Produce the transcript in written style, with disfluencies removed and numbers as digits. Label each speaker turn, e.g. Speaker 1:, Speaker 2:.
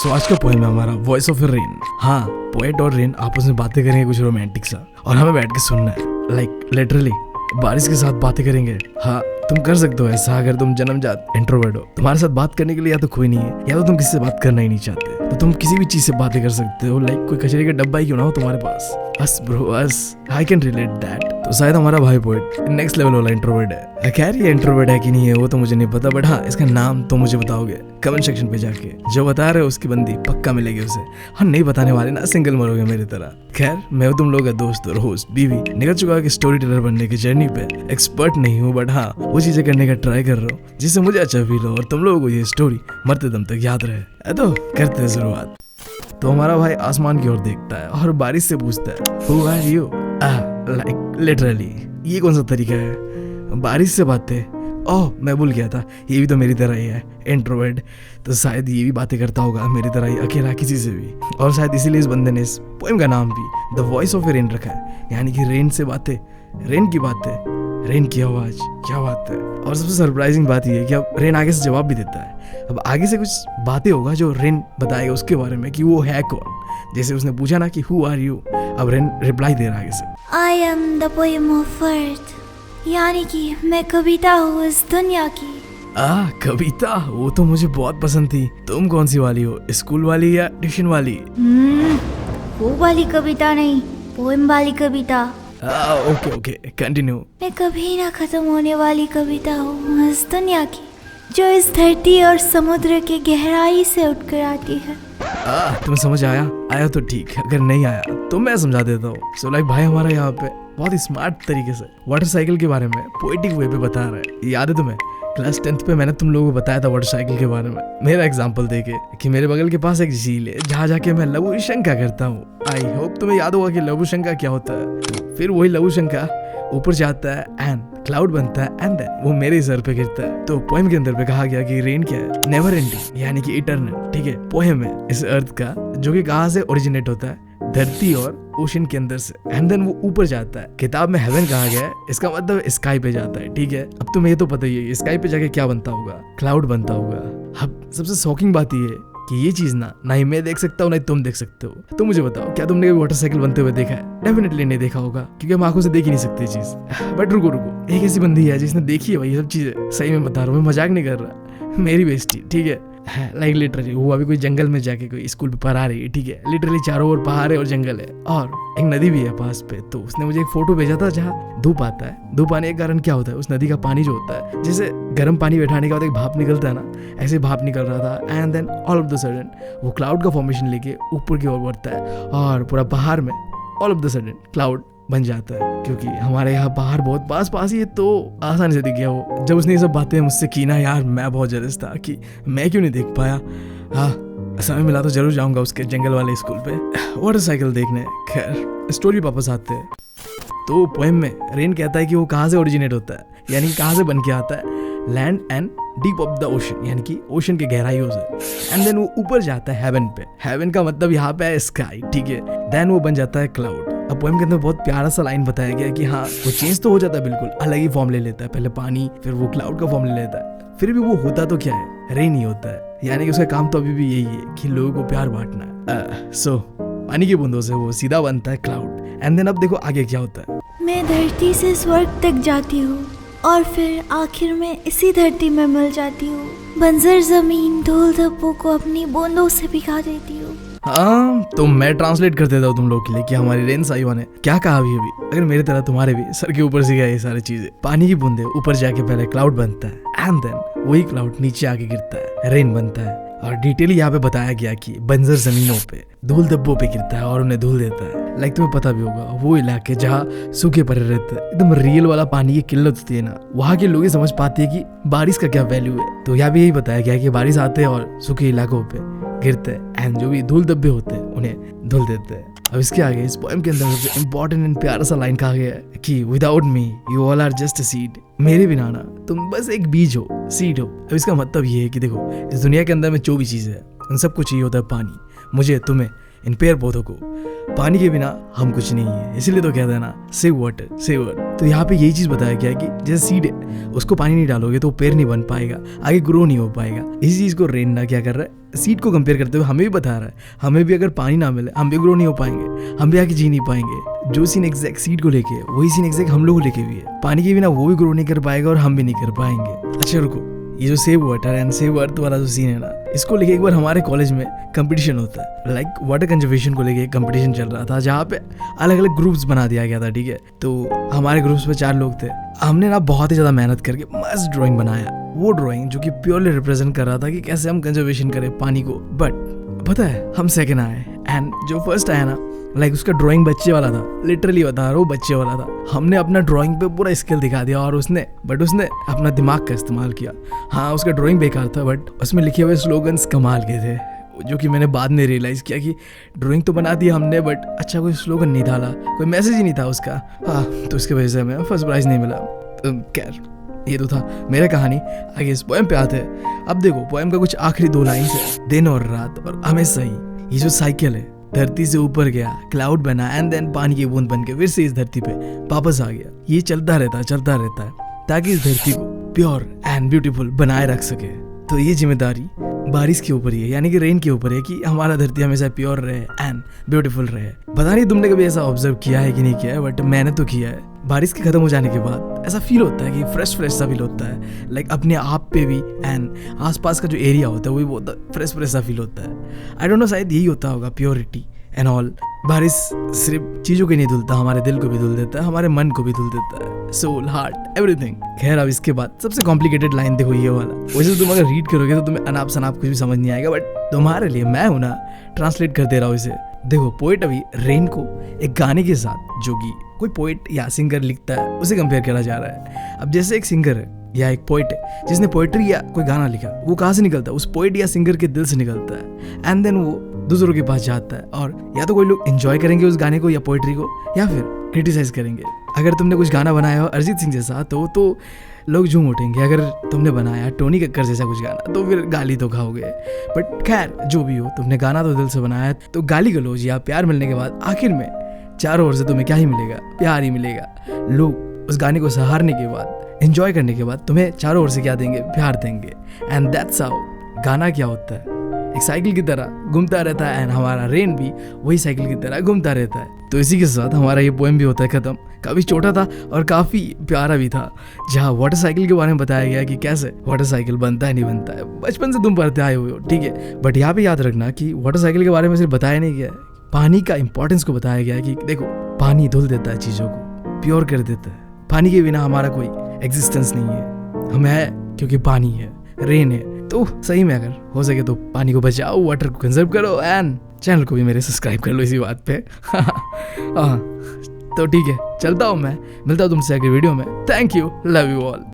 Speaker 1: सो आज का पोएम है हमारा वॉइस ऑफ रेन। हाँ, पोएट और रेन आपस में बातें करेंगे कुछ रोमांटिक सा, और हमें बैठ के सुनना है। लाइक लिटरली बारिश के साथ बातें करेंगे। हाँ, तुम कर सकते हो ऐसा अगर तुम जन्मजात इंट्रोवर्ट हो। तुम्हारे साथ बात करने के लिए या तो कोई नहीं है, या तो तुम किसी से बात करना ही नहीं चाहते, तो तुम किसी भी चीज से बातें कर सकते हो। लाइक कोई कचरे का डब्बा ही क्यों ना हो तुम्हारे पास। बस ब्रो, बस आई कैन रिलेट दैट। तो शायद हमारा भाई पोएट नेक्स्ट लेवल वाला इंट्रोवर्ट है। खैर ये इंट्रोवर्ट है कि नहीं है वो तो मुझे नहीं पता, बट हाँ इसका नाम तो मुझे बताओगे कमेंट सेक्शन पे जाके। जो बता रहे हो उसकी बंदी पक्का मिलेगी उसे। हाँ, नहीं बताने वाले ना सिंगल मरोगे मेरी तरह। खैर मैं हूँ तुम लोग का दोस्त और होस्ट बीवी। निकल चुका कि स्टोरी टेलर बनने की जर्नी पे। एक्सपर्ट नहीं हूँ, बट हाँ वो चीजें करने का ट्राई कर रहा हूँ जिससे मुझे अच्छा फील हो और तुम लोगों को ये स्टोरी मरते दम तक याद रहे। तो करते हैं शुरुआत। तो हमारा भाई आसमान की ओर देखता है और बारिश से पूछता है who are you. Like literally ये कौन सा तरीका है बारिश से बातें। ओह मैं भूल गया था, ये भी तो मेरी तरह ही है इंट्रोवर्ट। तो शायद ये भी बातें करता होगा मेरी तरह ही अकेला किसी से भी। और शायद इसीलिए इस बंदे ने इस पोएम का नाम भी द वॉइस ऑफ रेन रखा है, यानी कि रेन से बातें, रेन की बातें, रेन की आवाज। क्या बात है। और सबसे सरप्राइजिंग बात यह है कि अब रेन आगे से जवाब भी देता है। अब आगे से कुछ बातें होगा जो रेन बताएगा उसके बारे में कि वो है कौन। जैसे उसने पूछा ना कि हु आर यू, अब रेन रिप्लाई दे रहा है आगे से
Speaker 2: I am the poem of earth, यानी कि मैं कविता हूँ इस दुनिया की।
Speaker 1: कविता, वो तो मुझे बहुत पसंद थी। तुम कौन सी वाली हो, स्कूल वाली या ट्यूशन वाली?
Speaker 2: वो वाली कविता नहीं, पोएम वाली कविता।
Speaker 1: Okay continue.
Speaker 2: मैं कभी ना खत्म होने वाली कविता हूँ इस दुनिया की, जो इस धरती और समुद्र के गहराई से उठकर आती है।
Speaker 1: तुम्हें समझ आया तो ठीक, अगर नहीं आया तो मैं समझा देता हूँ। सो लाइक भाई हमारा यहाँ पे बहुत ही स्मार्ट तरीके से वाटर साइकिल के बारे में पोएटिक वे पे बता रहा है। याद है तुम्हें क्लास 10th पे मैंने तुम लोगों को बताया था वाटर साइकिल के बारे में, मेरा एग्जांपल देके कि मेरे बगल के पास एक झील है जहाँ जाके मैं लघु शंका करता हूँ। आई होप तुम्हें याद होगा कि लघु शंका क्या होता है। फिर वही लघु शंका ऊपर जाता है एंड क्लाउड बनता है एंड देन वो मेरे सर पे गिरता है। तो पोएम के अंदर पे कहा गया कि रेन क्या है, नेवर एंडिंग यानी कि इटर्नल। ठीक है, पोएम है इस अर्थ का जो कि कहाँ से ओरिजिनेट होता है, धरती और ओशन के अंदर से, एंड देन वो ऊपर जाता है। किताब में हेवन कहा गया है, इसका मतलब स्काई पे जाता है। ठीक है, अब तुम्हें ये तो पता ही है स्काई पे जाके क्या बनता होगा, क्लाउड बनता होगा। अब सबसे शॉकिंग बात ये है कि ये चीज ना ही मैं देख सकता हूँ ना ही तुम देख सकते हो। तो मुझे बताओ क्या तुमने कभी वाटर साइकिल बनते हुए देखा है? डेफिनेटली नहीं देखा होगा क्योंकि हम आंखों से देख ही नहीं सकते चीज। बट रुको एक ऐसी बंदी है जिसने देखी है भाई ये सब चीजें। सही में बता रहा हूँ, मैं मजाक नहीं कर रहा, मेरी बेइज्जती। ठीक है, लाइक लिटरली वो अभी कोई जंगल में जाके कोई स्कूल पे पढ़ा रही है। ठीक है, लिटरली चारों ओर पहाड़ है और जंगल है और एक नदी भी है पास पे। तो उसने मुझे एक फोटो भेजा था जहाँ धूप आता है। धूप आने के कारण क्या होता है, उस नदी का पानी जो होता है, जैसे गर्म पानी बैठाने के बाद एक भाप निकलता है ना, ऐसे भाप निकल रहा था। And then all of the sudden वो क्लाउड का फॉर्मेशन लेके ऊपर की ओर बढ़ता है और पूरा पहाड़ में all of the sudden cloud बन जाता है। क्योंकि हमारे यहाँ पहाड़ बहुत पास ही है तो आसानी से दिख गया वो। जब उसने ये सब बातें मुझसे की ना यार, मैं बहुत जेलस था कि मैं क्यों नहीं देख पाया। हाँ, समय मिला तो जरूर जाऊंगा उसके जंगल वाले स्कूल पे वाटर साइकिल देखने। खैर स्टोरी वापस आते हैं। तो पोएम में रेन कहता है कि वो कहाँ से ओरिजिनेट होता है, यानी कि कहाँ से बन के आता है, land and deep of the ocean, यानी कि ओशन के गहराइयों से। एंड देन वो ऊपर जाता है हेवन पे। हेवन का मतलब यहाँ पे है स्काई। ठीक है, देन वो बन जाता है क्लाउड। अब पोएम के अंदर बहुत प्यारा सा लाइन बताया गया है कि हाँ वो चेंज तो हो जाता है, बिल्कुल अलग ही फॉर्म ले लेता है। पहले पानी, फिर वो क्लाउड का फॉर्म ले लेता है, फिर भी वो होता तो क्या है, रेन ही होता है। यानी कि उसका काम तो अभी भी यही है कि लोगों को प्यार बांटना। सो पानी की बूंदों से वो सीधा बनता है क्लाउड। एंड देन अब देखो आगे क्या होता है।
Speaker 2: मैं धरती से स्वर्ग तक जाती हूँ और फिर आखिर में इसी धरती में मिल जाती हूँ। बंजर जमीन धूल धब्बों को अपनी बूंदों से भिगा देती हूँ।
Speaker 1: हाँ, तो मैं ट्रांसलेट कर देता हूँ तुम लोग के लिए कि हमारी रेन साहिबा ने क्या कहा अभी। अगर मेरे तरह तुम्हारे भी सर के ऊपर से गया ये सारी चीजें, पानी की बूंदे ऊपर जाके पहले क्लाउड बनता है एंड देन वही क्लाउड नीचे आके गिरता है, रेन बनता है। और डिटेल यहाँ पे बताया गया कि बंजर जमीनों पे धूल धब्बों पे गिरता है और उन्हें धूल देता है। लाइक तुम्हें पता भी होगा वो इलाके जहाँ सूखे पड़े रहते हैं, एकदम रियल वाला पानी की किल्लत होती है ना, वहाँ के लोग ही समझ पाते हैं कि बारिश का क्या वैल्यू है। तो यहाँ भी यही बताया गया कि बारिश आते हैं और सूखे इलाकों पे गिरते हैं एंड जो भी धूल धब्बे होते हैं उन्हें धुल देते हैं। अब इसके आगे इस पोएम के अंदर सबसे इम्पोर्टेंट एंड प्यारा सा लाइन कहा गया है कि without me you all are just a seed. मेरे बिना ना तुम बस एक बीज हो, सीड हो। अब इसका मतलब ये है कि देखो इस दुनिया के अंदर में जो भी चीज़ है उन सबको चाहिए होता है पानी, मुझे, तुम्हें, इन पेड़ पौधों को। पानी के बिना हम कुछ नहीं है, इसीलिए तो कहते हैं ना सेव वाटर सेव अर्थ। तो यहाँ पे यही चीज बताया गया है कि जैसे सीड है, उसको पानी नहीं डालोगे तो पेड़ नहीं बन पाएगा, आगे ग्रो नहीं हो पाएगा। इसी चीज को रेन ना क्या कर रहा है, सीड को कंपेयर करते हुए हमें भी बता रहा है, हमें भी अगर पानी ना मिले हम भी ग्रो नहीं हो पाएंगे, हम भी आगे जी नहीं पाएंगे। जो सीन एग्जैक्ट सीड को लेके वही सीन एग्जैक्ट हम लोग को लेके भी है। पानी के बिना वो भी ग्रो नहीं कर पाएगा और हम भी नहीं कर पाएंगे। अच्छा रुको, ये जो save water and save earth वाला जो सीन है ना, इसको लेके एक बार हमारे कॉलेज में कंपटीशन होता है। लाइक वाटर कंजर्वेशन को लेके कंपटीशन चल रहा था, जहाँ पे अलग अलग ग्रुप्स बना दिया गया था, ठीक है। तो हमारे ग्रुप्स में 4 लोग थे। हमने ना बहुत ही ज्यादा मेहनत करके मस्त ड्राइंग बनाया, वो ड्राइंग जो कि प्योरली रिप्रेजेंट कर रहा था कि कैसे हम कंजर्वेशन करें पानी को। बट पता है हम सेकेंड आए, एंड जो फर्स्ट आया ना, लाइक उसका ड्राइंग बच्चे वाला था, लिटरली बता रहा हूँ बच्चे वाला था। हमने अपना ड्राइंग पे पूरा स्किल दिखा दिया और उसने अपना दिमाग का इस्तेमाल किया। हाँ उसका ड्राइंग बेकार था, बट उसमें लिखे हुए स्लोगन्स कमाल के थे, जो कि मैंने बाद में रियलाइज़ किया कि ड्राइंग तो बना दी हमने, बट अच्छा कोई स्लोगन नहीं डाला, कोई मैसेज ही नहीं था उसका। हाँ तो इसकी वजह से हमें फर्स्ट प्राइज़ नहीं मिला। खैर ये तो था मेरा कहानी। आगे इस पोएम पे आते हैं। अब देखो पोएम का कुछ आखिरी 2 लाइन है, दिन और रात और हमेशा ही ये जो साइकिल है, धरती से ऊपर गया, क्लाउड बना एंड देन पानी की बूंद बन के फिर से इस धरती पे वापस आ गया। ये चलता रहता है ताकि इस धरती को प्योर एंड ब्यूटीफुल बनाए रख सके। तो ये जिम्मेदारी बारिश के ऊपर ही है, यानी कि रेन के ऊपर है कि हमारा धरती हमेशा प्योर रहे एंड ब्यूटीफुल रहे। पता नहीं तुमने कभी ऐसा ऑब्जर्व किया है कि नहीं किया है, बट मैंने तो किया है। बारिश के खत्म हो जाने के बाद ऐसा फील होता है कि फ्रेश सा फील होता है, लाइक अपने आप पे भी एंड आसपास का जो एरिया होता है वो भी बहुत फ्रेश सा फील होता है। आई डोंट नो, शायद यही होता होगा प्योरिटी एंड ऑल। बारिश सिर्फ चीजों को नहीं धुलता, हमारे दिल को भी धुल देता है, हमारे मन को भी धुल देता है, सोल, हार्ट, एवरीथिंग। खैर अब इसके बाद सबसे कॉम्प्लिकेटेड लाइन देखो ये वाला। वैसे तुम अगर रीड करोगे तो तुम्हें अनाप शनाप कुछ भी समझ नहीं आएगा, बट तुम्हारे लिए मैं हूं ना, ट्रांसलेट कर दे रहा हूँ इसे। देखो पोएट अभी रेन को एक गाने के साथ, जो कि कोई पोएट या सिंगर लिखता है, उसे कंपेयर करा जा रहा है। अब जैसे एक सिंगर है या एक पोएट है जिसने पोएट्री या कोई गाना लिखा, वो कहाँ से निकलता है? उस पोएट या सिंगर के दिल से निकलता है, एंड देन वो दूसरों के पास जाता है, और या तो कोई लोग एंजॉय करेंगे उस गाने को या पोएट्री को, या फिर क्रिटिसाइज करेंगे। अगर तुमने कुछ गाना बनाया हो अरिजीत सिंह जैसा तो लोग झूम उठेंगे। अगर तुमने बनाया टोनी कक्कर जैसा कुछ गाना तो फिर गाली तो खाओगे। बट खैर जो भी हो, तुमने गाना तो दिल से बनाया, तो गाली गलौज या प्यार मिलने के बाद आखिर में चारों ओर से तुम्हें क्या ही मिलेगा? प्यार ही मिलेगा। लोग उस गाने को सहारने के बाद, एंजॉय करने के बाद तुम्हें चारों ओर से क्या देंगे? प्यार देंगे। एंड दैट्स हाउ गाना क्या होता है, एक साइकिल की तरह घूमता रहता है, एंड हमारा रेन भी वही साइकिल की तरह घूमता रहता है। तो इसी के साथ हमारा ये पोएम भी होता है खत्म। काफी छोटा था और काफी प्यारा भी था, जहाँ वाटर साइकिल के बारे में बताया गया कि कैसे वाटर साइकिल बनता है नहीं बनता है। बचपन से तुम पढ़ते आए हुए हो, ठीक है, बट यहाँ पे याद रखना कि वाटर साइकिल के बारे में सिर्फ बताया नहीं गया है, पानी का इंपॉर्टेंस को बताया गया है कि देखो पानी धुल देता है चीजों को, प्योर कर देता है। पानी के बिना हमारा कोई एग्जिस्टेंस नहीं है, हम है क्योंकि पानी है, रेन है। तो सही में अगर हो सके तो पानी को बचाओ, वाटर को कंजर्व करो, एंड चैनल को भी मेरे सब्सक्राइब कर लो इसी बात पे। तो ठीक है, चलता हूँ मैं, मिलता हूँ तुमसे अगली वीडियो में। Thank you, love you all.